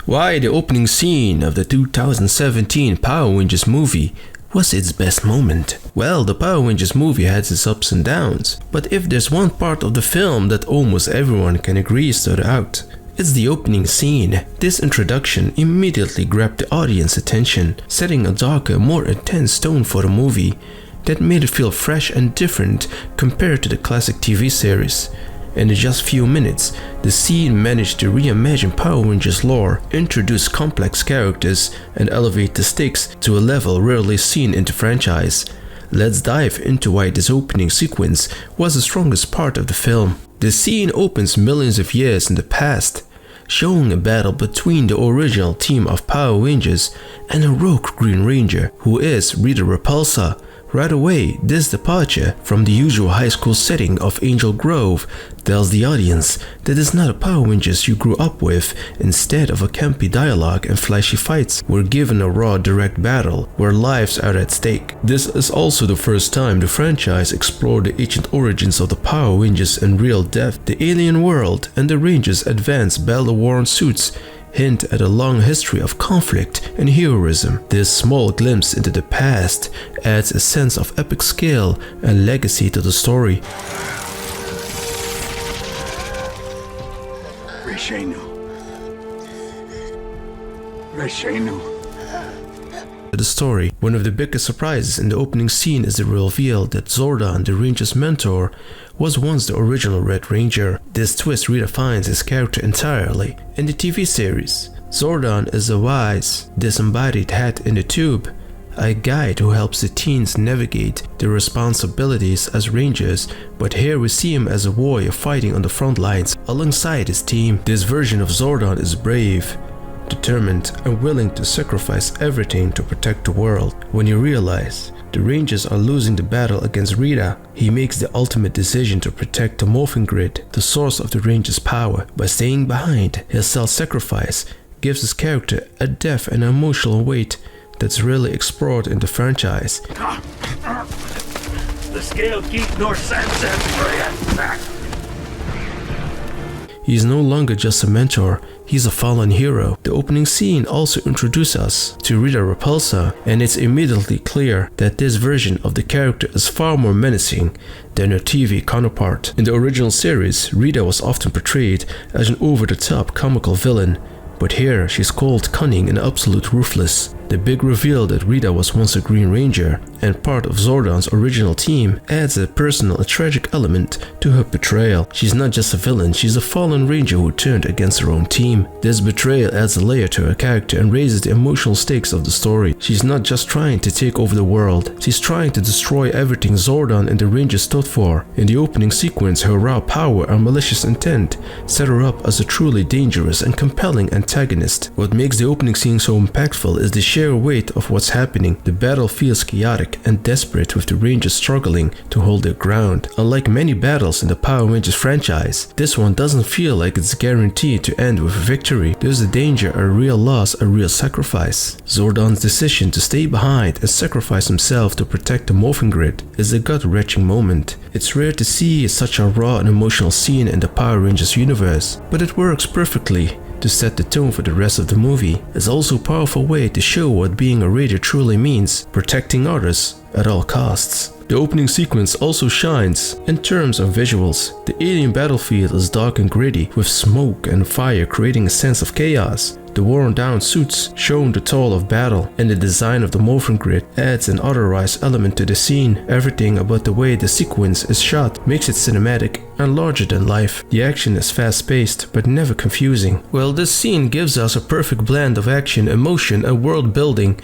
Why the opening scene of the 2017 Power Rangers movie was its best moment? Well, the Power Rangers movie has its ups and downs, but if there's one part of the film that almost everyone can agree stood out, it's the opening scene. This introduction immediately grabbed the audience attention, setting a darker, more intense tone for the movie that made it feel fresh and different compared to the classic TV series. And in just few minutes, the scene managed to reimagine Power Rangers lore, introduce complex characters, and elevate the stakes to a level rarely seen in the franchise. Let's dive into why this opening sequence was the strongest part of the film. The scene opens millions of years in the past, showing a battle between the original team of Power Rangers and a rogue Green Ranger who is Rita Repulsa. Right away, this departure from the usual high school setting of Angel Grove tells the audience that it's not a Power Rangers you grew up with. Instead of a campy dialogue and flashy fights, we're given a raw, direct battle where lives are at stake. This is also the first time the franchise explored the ancient origins of the Power Rangers in real depth. The alien world and the Rangers' advanced battle-worn suits hint at a long history of conflict and heroism. This small glimpse into the past adds a sense of epic scale and legacy to the story. The story. One of the biggest surprises in the opening scene is the reveal that Zordon, the Ranger's mentor, was once the original Red Ranger. This twist redefines his character entirely. In the TV series, Zordon is a wise, disembodied head in the tube, a guide who helps the teens navigate their responsibilities as Rangers, but here we see him as a warrior fighting on the front lines alongside his team. This version of Zordon is brave, determined, and willing to sacrifice everything to protect the world. When you realize the Rangers are losing the battle against Rita, he makes the ultimate decision to protect the morphing grid, the source of the Rangers' power. By staying behind, his self-sacrifice gives his character a depth and emotional weight that's rarely explored in the franchise. The scale keep nor sense and He's no longer just a mentor, he's a fallen hero. The opening scene also introduces us to Rita Repulsa, and it's immediately clear that this version of the character is far more menacing than her TV counterpart. In the original series, Rita was often portrayed as an over-the-top comical villain, but here she's cold, cunning, and absolute ruthless. The big reveal that Rita was once a Green Ranger and part of Zordon's original team adds a personal and tragic element to her betrayal. She's not just a villain, she's a fallen Ranger who turned against her own team. This betrayal adds a layer to her character and raises the emotional stakes of the story. She's not just trying to take over the world, she's trying to destroy everything Zordon and the Rangers stood for. In the opening sequence, her raw power and malicious intent set her up as a truly dangerous and compelling antagonist. What makes the opening scene so impactful is the sheer weight of what's happening. The battle feels chaotic and desperate, with the Rangers struggling to hold their ground. Unlike many battles in the Power Rangers franchise, this one doesn't feel like it's guaranteed to end with a victory. There's a danger, a real loss, a real sacrifice. Zordon's decision to stay behind and sacrifice himself to protect the morphing grid is a gut-wrenching moment. It's rare to see such a raw and emotional scene in the Power Rangers universe, but it works perfectly to set the tone for the rest of the movie. It's also a powerful way to show what being a Raider truly means, protecting others at all costs. The opening sequence also shines in terms of visuals. The alien battlefield is dark and gritty, with smoke and fire creating a sense of chaos. The worn-down suits show the toll of battle, and the design of the morphing grid adds an authorized element to the scene. Everything about the way the sequence is shot makes it cinematic and larger than life. The action is fast-paced but never confusing. Well, this scene gives us a perfect blend of action, emotion, and world building.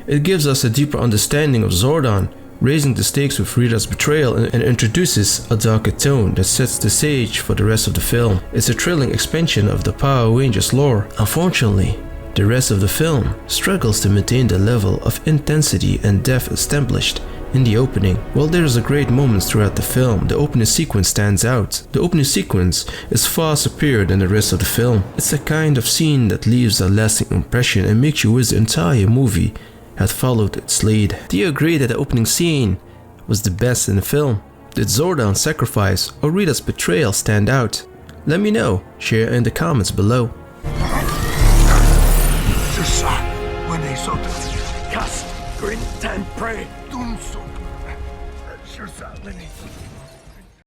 It gives us a deeper understanding of Zordon, raising the stakes with Rita's betrayal, and introduces a darker tone that sets the stage for the rest of the film. It's a thrilling expansion of the Power Rangers lore. Unfortunately, the rest of the film struggles to maintain the level of intensity and depth established in the opening. While there's a great moments throughout the film, the opening sequence stands out. The opening sequence is far superior than the rest of the film. It's a kind of scene that leaves a lasting impression and makes you wish the entire movie had followed its lead. Do you agree that the opening scene was the best in the film? Did Zordon's sacrifice or Rita's betrayal stand out? Let me know, share in the comments below. Cast, grin, and pray. Dun so.